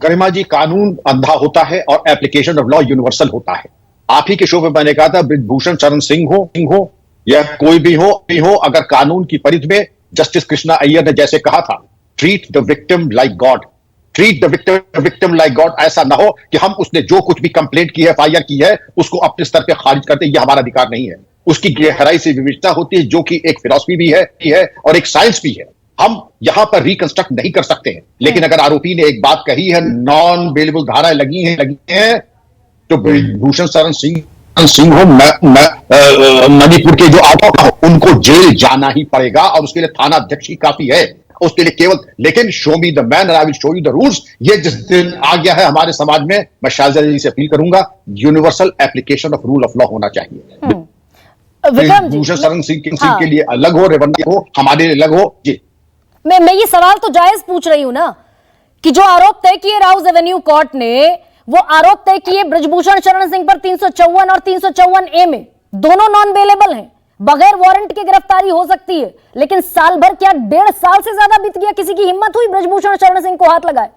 गरिमा जी, कानून अंधा होता है और एप्लीकेशन ऑफ लॉ यूनिवर्सल होता है। आप ही के शो में मैंने कहा था, ब्रिजभूषण शरण सिंह हो या कोई भी हो, अगर कानून की परिधि में जस्टिस कृष्णा अय्यर ने जैसे कहा था, treat the victim like God, treat the victim like God. ऐसा ना हो कि हम उसने जो कुछ भी कंप्लेंट की है, एफआईआर की है, उसको अपने स्तर पे खारिज करते। ये हमारा अधिकार नहीं है। उसकी गहराई से विवेचना होती है, जो कि एक फिलॉसफी भी है और एक साइंस भी है। हम यहां पर रिकंस्ट्रक्ट नहीं कर सकते हैं। लेकिन अगर आरोपी ने एक बात कही है, नॉन बेलेबल धाराएं लगी हैं, तो ब्रिजभूषण शरण सिंह हो, मणिपुर के जो आरोप हो, उनको जेल जाना ही पड़ेगा और उसके लिए थाना अध्यक्ष ही काफी है। उसके लिए केवल, लेकिन show me the man, I will show you the rules, ये जिस दिन आ गया है हमारे समाज में, मैं शाहजा जी से अपील करूंगा, universal application of rule of law होना चाहिए। ब्रिजभूषण शरण सिंह के लिए अलग हो, रेवन्ना हो, हमारे लिए अलग हो जी। मैं ये सवाल तो जायज पूछ रही हूं ना, कि जो आरोप तय किए राउज एवेन्यू कोर्ट ने, वो आरोप तय किए ब्रिजभूषण शरण सिंह पर 354 और 354A में, दोनों नॉन बेलेबल हैं, बगैर वारंट के गिरफ्तारी हो सकती है। लेकिन साल भर क्या 1.5 साल से ज्यादा बीत गया, किसी की हिम्मत हुई ब्रिजभूषण शरण सिंह को हाथ लगाए?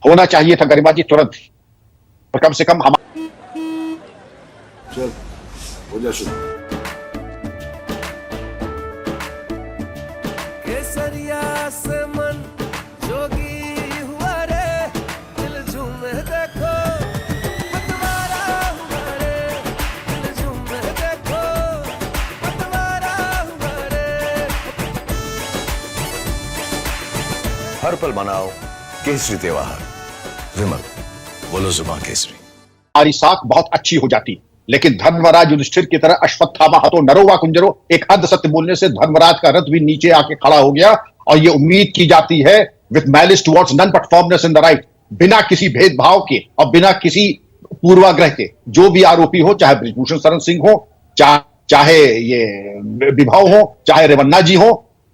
होना चाहिए था गरिमा जी तुरंत, और कम से कम हम चल हो जा शुरू। केसरिया से मन जोगी हुआ रे, दिल झूमे देखो पतवारा हुआ रे, दिल झूमे देखो पतवारा हुआ रे। हर पल मनाओ केसरी त्योहार। विमल, बोलो जुबान केसरी। हमारी साख बहुत अच्छी हो जाती, लेकिन धर्मराज युधिष्ठिर की तरह अश्वत्थामा हतो नरो वा कुंजरो, एक अर्ध सत्य बोलने से धर्मराज का रथ भी नीचे आके खड़ा हो गया। और ये उम्मीद की जाती है, with malice towards none but firmness in the right, बिना किसी भेदभाव के और बिना किसी पूर्वाग्रह के, जो भी आरोपी हो, चाहे ब्रिजभूषण शरण सिंह हो, चाहे ये विभव हो, चाहे रेवन्ना जी हो,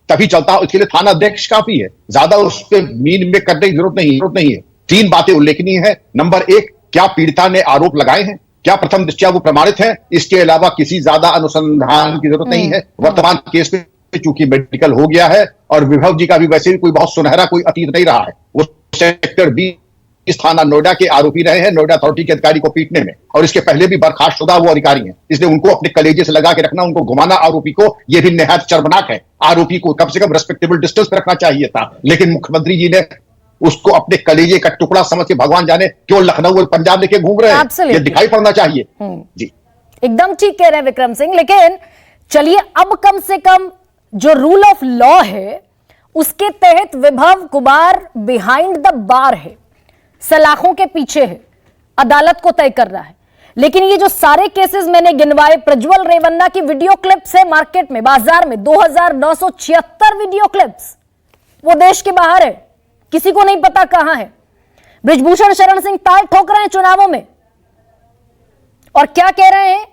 तभी चलता हो। इसके लिए थाना अध्यक्ष काफी है, ज्यादा उस पर मीन में करने की जरूरत नहीं है। 3 बातें उल्लेखनीय है। नंबर 1, क्या पीड़िता ने आरोप लगाए हैं, क्या प्रथम दृष्टया वो प्रमाणित है, इसके अलावा किसी ज्यादा अनुसंधान की जरूरत नहीं है। वर्तमान केस में चूंकि मेडिकल हो गया है और विभव जी का भी वैसे भी कोई बहुत सुनहरा कोई अतीत नहीं रहा है, वो सेक्टर 20 थाना नोएडा के आरोपी रहे हैं, नोएडा अथॉरिटी के अधिकारी को पीटने में, और इसके पहले भी बर्खास्त शुदा वो अधिकारी हैं। इसलिए उनको अपने कलेजे से लगा के रखना, उनको घुमाना आरोपी को, यह भी निहायत शर्मनाक है। आरोपी को कम से कम रेस्पेक्टेबल डिस्टेंस पर रखना चाहिए था, लेकिन मुख्यमंत्री जी ने उसको अपने कलेजे का टुकड़ा समझ के भगवान जाने क्यों लखनऊ और पंजाब लेके घूम रहे हैं। ये दिखाई पड़ना चाहिए जी। एकदम ठीक कह रहे हैं विक्रम सिंह। लेकिन चलिए, अब कम से कम जो रूल ऑफ लॉ है उसके तहत विभव कुमार बिहाइंड द बार है, सलाखों के पीछे है, अदालत को तय कर रहा है। लेकिन ये जो सारे केसेस मैंने गिनवाए, प्रज्वल रेवन्ना की वीडियो क्लिप्स है मार्केट में, बाजार में 2976 वीडियो क्लिप्स, वो देश के बाहर है, किसी को नहीं पता कहां है। ब्रिजभूषण शरण सिंह ताल ठोक रहे हैं चुनावों में और क्या कह रहे हैं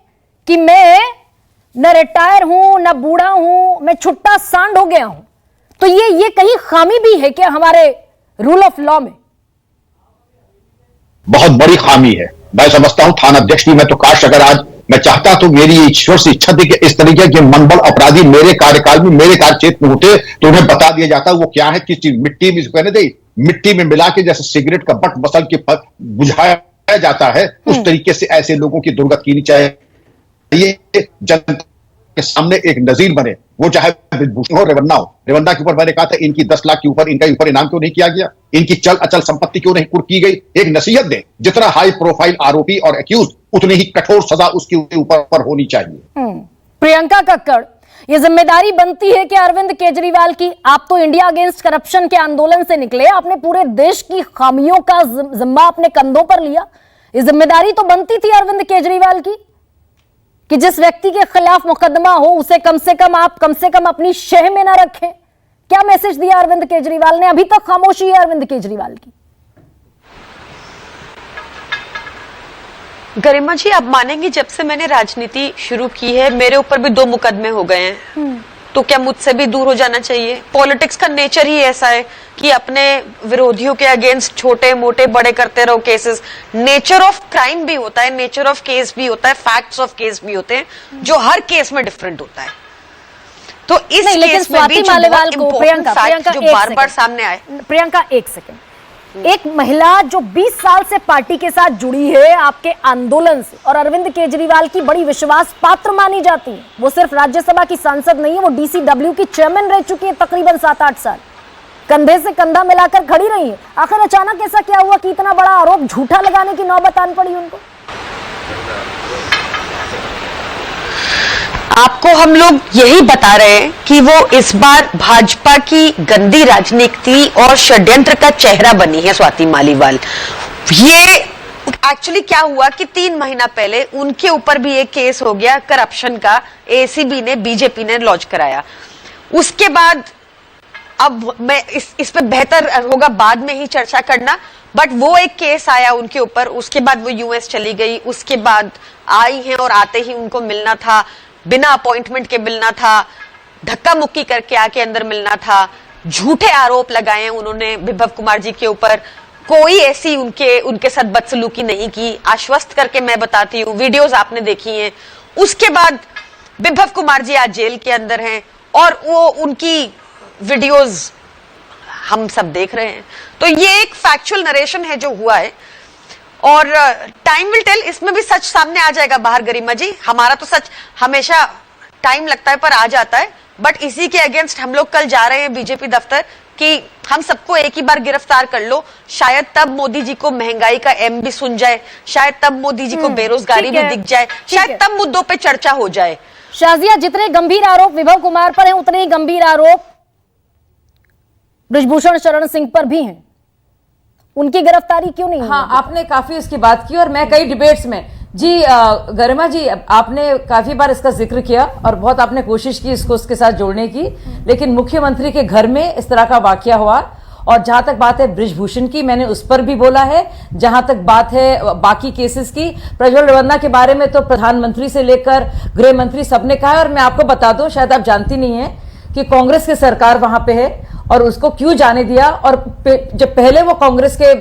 कि मैं न रिटायर हूं, न बूढ़ा हूं, मैं छुट्टा सांड हो गया हूं। तो ये कहीं खामी भी है क्या हमारे रूल ऑफ लॉ में? बहुत बड़ी खामी है, मैं समझता हूं। थाना अध्यक्ष भी, मैं तो काश अगर आज मैं चाहता तो मेरी ईश्वर से इच्छा थी कि इस तरीके के मनबल अपराधी मेरे कार्यकाल में, मेरे कार्यक्षेत्र में होते तो उन्हें बता दिया जाता वो क्या है, किस चीज मिट्टी में कहने दे, मिट्टी में मिला के जैसे सिगरेट का बट मसल के बुझाया जाता है, उस तरीके से ऐसे लोगों की दुर्गति कीनी चाहिए। जनता के सामने एक नजीर बने, वो चाहे ब्रिजभूषण हो, रेवन्ना हो। रेवन्ना के ऊपर मैंने कहा था, इनकी 10 लाख के ऊपर, इनका ऊपर इनाम क्यों नहीं किया गया, इनकी चल अचल संपत्ति क्यों नहीं कुर्क की गई। एक नसीहत दे, जितना हाई प्रोफाइल आरोपी और एक्यूज, उतनी ही कठोर सजा उसके ऊपर होनी चाहिए। प्रियंका कक्कड़, ये जिम्मेदारी बनती है कि अरविंद केजरीवाल की, आप तो इंडिया अगेंस्ट करप्शन के आंदोलन से निकले, आपने पूरे देश की खामियों का जिम्मा अपने कंधों पर लिया। ये जिम्मेदारी तो बनती थी अरविंद केजरीवाल की कि जिस व्यक्ति के खिलाफ मुकदमा हो उसे कम से कम अपनी शह में ना रखें। क्या मैसेज दिया अरविंद केजरीवाल ने? अभी तक खामोशी है अरविंद केजरीवाल की। गरिमा जी, आप मानेंगी, जब से मैंने राजनीति शुरू की है मेरे ऊपर भी 2 मुकदमे हो गए हैं। तो क्या मुझसे भी दूर हो जाना चाहिए? पॉलिटिक्स का नेचर ही ऐसा है कि अपने विरोधियों के अगेंस्ट छोटे मोटे बड़े करते रहो केसेस। नेचर ऑफ क्राइम भी होता है, नेचर ऑफ केस भी होता है, फैक्ट्स ऑफ केस भी होते हैं, जो हर केस में डिफरेंट होता है। तो इस नहीं, लेकिन केस में भी स्वाति जो मालीवाल बहुत को important fact प्रियंका जो एक बार बार सेकंड। सामने आए, प्रियंका एक सेकंड, एक महिला जो 20 साल से पार्टी के साथ जुड़ी है आपके आंदोलन से और अरविंद केजरीवाल की बड़ी विश्वास पात्र मानी जाती है, वो सिर्फ राज्यसभा की सांसद नहीं है, वो डीसीडब्ल्यू की चेयरमैन रह चुकी है तकरीबन 7-8 साल, कंधे से कंधा मिलाकर खड़ी रही है। आखिर अचानक ऐसा क्या हुआ कि इतना बड़ा आरोप झूठा लगाने की नौबत आन पड़ी उनको? आपको हम लोग यही बता रहे हैं कि वो इस बार भाजपा की गंदी राजनीति और षड्यंत्र का चेहरा बनी है स्वाति मालीवाल। ये एक्चुअली क्या हुआ कि 3 महीना पहले उनके ऊपर भी एक केस हो गया करप्शन का, एसीबी ने, बीजेपी ने लॉन्च कराया। उसके बाद अब मैं इस पे बेहतर होगा बाद में ही चर्चा करना, बट वो एक केस आया उनके ऊपर, उसके बाद वो यूएस चली गई, उसके बाद आई हैं और आते ही उनको मिलना था, बिना अपॉइंटमेंट के मिलना था, धक्का मुक्की करके आके अंदर मिलना था, झूठे आरोप लगाए हैं उन्होंने विभव कुमार जी के ऊपर, कोई ऐसी उनके साथ बदसलूकी नहीं की, आश्वस्त करके मैं बताती हूँ, वीडियोस आपने देखी हैं। उसके बाद विभव कुमार जी आज जेल के अंदर हैं और वो उनकी वीडियोस हम सब देख रहे हैं। तो ये एक फैक्चुअल नरेशन है जो हुआ है और टाइम विल टेल, इसमें भी सच सामने आ जाएगा बाहर। गरिमा जी, हमारा तो सच हमेशा टाइम लगता है पर आ जाता है, बट इसी के अगेंस्ट हम लोग कल जा रहे हैं बीजेपी दफ्तर कि हम सबको एक ही बार गिरफ्तार कर लो, शायद तब मोदी जी को महंगाई का एम भी सुन जाए, शायद तब मोदी जी को बेरोजगारी भी दिख जाए, शायद तब मुद्दों पे चर्चा हो जाए। शाजिया, जितने गंभीर आरोप विभव कुमार पर हैं उतने ही गंभीर आरोप बृजभूषण शरण सिंह पर भी हैं, उनकी गिरफ्तारी क्यों नहीं? हाँ, आपने काफी इसकी बात की और मैं कई डिबेट्स में जी गरिमा जी आपने काफी बार इसका जिक्र किया और बहुत आपने कोशिश की इसको उसके साथ जोड़ने की, लेकिन मुख्यमंत्री के घर में इस तरह का वाकया हुआ। और जहां तक बात है बृजभूषण की, मैंने उस पर भी बोला है। जहां तक बात है बाकी केसेस की, प्रज्वल रेवन्ना के बारे में तो प्रधानमंत्री से लेकर गृह मंत्री सबने कहा है। और मैं आपको बता दूं, शायद आप जानती नहीं है कि कांग्रेस की सरकार वहां पे है और उसको क्यों जाने दिया। और जब पहले वो कांग्रेस के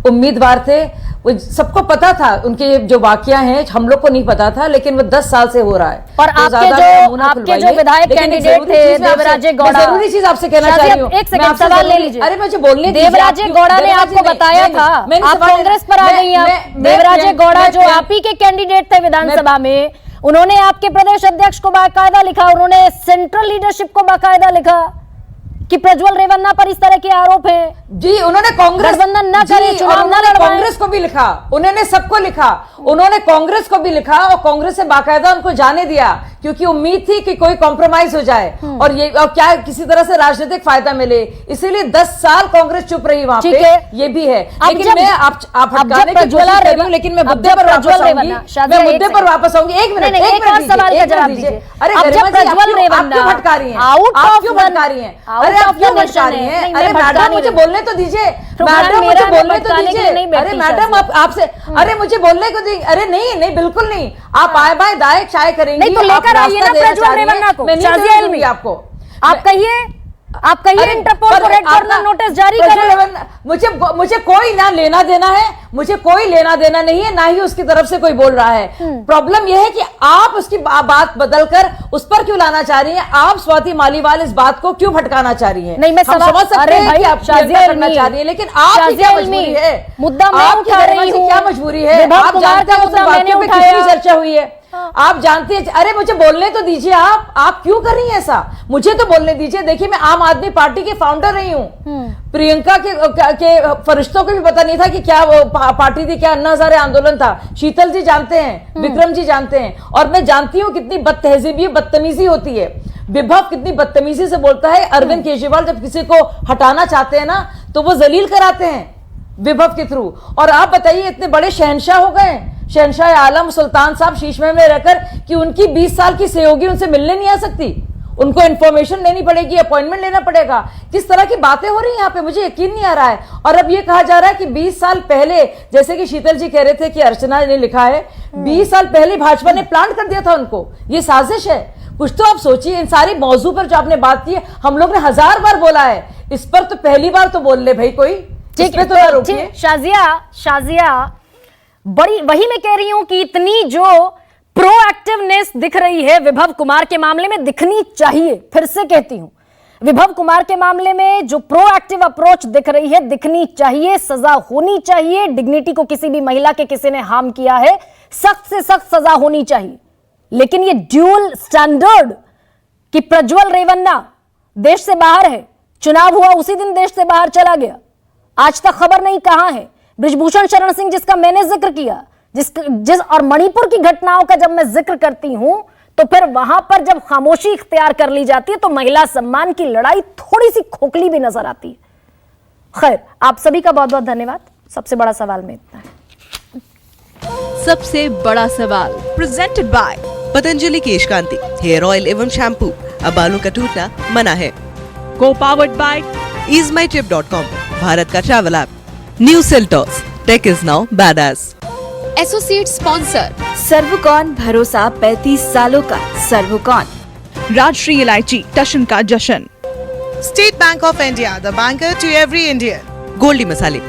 उम्मीदवार थे, वो सबको पता था, उनके जो वाकया हैं हम लोग को नहीं पता था, लेकिन वो 10 साल से हो रहा है। और तो आपके जो विधायक कैंडिडेट थे देवराजे गौड़ा, जरूरी चीज आपसे कहना चाह रही हूँ, एक सेकंड सवाल ले लीजिए। अरे मुझे बोलने दीजिए। देवराजे गौड़ा ने आपको बताया था, आप कांग्रेस पर आ गई हैं। देवराजे गौड़ा जो आप ही के कैंडिडेट थे विधानसभा में, उन्होंने आपके प्रदेश अध्यक्ष को बाकायदा लिखा, उन्होंने सेंट्रल लीडरशिप को बाकायदा लिखा कि प्रज्वल रेवन्ना पर इस तरह के आरोप हैं जी। उन्होंने कांग्रेस गठबंधन न करे, चुनाव न लड़वाएं। कांग्रेस को भी लिखा, उन्होंने सबको लिखा, उन्होंने कांग्रेस को भी लिखा और कांग्रेस से बाकायदा उनको जाने दिया, क्योंकि उम्मीद थी कि कोई कॉम्प्रोमाइज हो जाए और ये और क्या किसी तरह से राजनीतिक फायदा मिले, इसीलिए 10 साल कांग्रेस चुप रही वहां पे। ये भी है, लेकिन मैं आप हटकाने की कोशिश कर रही हूं, लेकिन मैं मुद्दे पर वापस आऊंगी। मैं मुद्दे पर वापस आऊंगी। एक मिनट सवाल का जवाब दीजिए। अरे आप क्यों भटका रही हैं? आप क्यों भटका रही हैं? अरे आप क्यों भटका रही हैं? अरे मैडम मुझे बोलने तो दीजिए, मैडम मुझे बोलने तो दीजिए। अरे मैडम आप आपसे, अरे मुझे बोलने को दीजिए। अरे नहीं बिल्कुल नहीं, आप आए बाय दाएं चाय करेंगी। नहीं तो लेकर आइए ना प्रज्वल रेवन्ना को। आपको आप कहिए इंटरपोल को रेड कॉर्नर नोटिस जारी करें। मुझे कोई ना लेना देना है, मुझे कोई लेना देना नहीं है, ना ही उसकी तरफ से कोई बोल रहा है। प्रॉब्लम यह है कि आप उसकी बात बदलकर उस पर क्यों लाना चाह रही हैं? आप स्वाति मालीवाल इस बात को क्यों भटकाना चाह रही हैं? नहीं, मैं समझ सकते हैं कि आप करना चाह रही हैं, लेकिन आपकी क्या मजबूरी है? मुद्दा मैं उठा रही हूं, क्या मजबूरी है? आप जानते हैं उस बातों पे कितनी चर्चा हुई है, आप जानते हैं। अरे मुझे बोलने तो दीजिए। आप क्यों कर रही हैं ऐसा? मुझे तो बोलने दीजिए। देखिए, मैं आम आदमी पार्टी की फाउंडर रही हूं। प्रियंका के फरिश्तों को भी पता नहीं था कि क्या वो पार्टी थी, क्या अन्ना हजारे आंदोलन था। शीतल जी जानते हैं, विक्रम जी जानते हैं, और मैं जानती हूं कितनी बदतहजीबी बदतमीजी होती है। विभव कितनी बदतमीजी से बोलता है। अरविंद केजरीवाल जब किसी को हटाना चाहते हैं ना, तो वो जलील कराते हैं विभव के थ्रू। और आप बताइए, इतने बड़े शहंशाह हो गए, शहंशाह आलम सुल्तान साहब शीश में रहकर, कि उनकी 20 साल की सहयोगी उनसे मिलने नहीं आ सकती, उनको इंफॉर्मेशन लेनी पड़ेगी, अपॉइंटमेंट लेना पड़ेगा। किस तरह की बातें हो रही हैं यहाँ पे, मुझे यकीन नहीं आ रहा है। और अब ये कहा जा रहा है कि 20 साल पहले, जैसे कि शीतल जी कह रहे थे कि अर्चना ने लिखा है, 20 साल पहले भाजपा ने प्लान कर दिया था उनको। ये साजिश है। कुछ तो आप सोचिए। इन सारी मौजू पर जो आपने बात की है, हम लोग ने 1000 बार बोला है, इस पर तो पहली बार तो बोल ले भाई कोई। ठीक है, तो शाजिया बड़ी, वही मैं कह रही हूं कि इतनी जो प्रोएक्टिवनेस दिख रही है विभव कुमार के मामले में, दिखनी चाहिए। फिर से कहती हूं, विभव कुमार के मामले में जो प्रोएक्टिव अप्रोच दिख रही है, दिखनी चाहिए, सजा होनी चाहिए। डिग्निटी को किसी भी महिला के किसी ने हार्म किया है, सख्त से सख्त सजा होनी चाहिए। लेकिन ये ड्यूल स्टैंडर्ड कि प्रज्वल रेवन्ना देश से बाहर है, चुनाव हुआ उसी दिन देश से बाहर चला गया, आज तक खबर नहीं कहां है। बृजभूषण शरण सिंह जिसका मैंने जिक्र किया, जिस और मणिपुर की घटनाओं का जब मैं जिक्र करती हूं, तो फिर वहां पर जब खामोशी इख्तियार कर ली जाती है तो महिला सम्मान की लड़ाई थोड़ी सी खोखली भी नजर आती है। खैर, आप सभी का बहुत बहुत धन्यवाद। सबसे बड़ा सवाल में इतना है। सबसे बड़ा सवाल presented by Patanjali Kesh Kanti hair oil एवं शैम्पू। अब बालों का टूटना मना है। को पावर्ड बाय easemytrip.com, भारत का travel app. New Seltos, tech is now badass. Associate sponsor Servcon, भरोसा 35 सालों का। सर्वकॉन। राजश्री इलायची, टशन का जशन। State Bank of India, the banker to every Indian. Goldiee मसाले,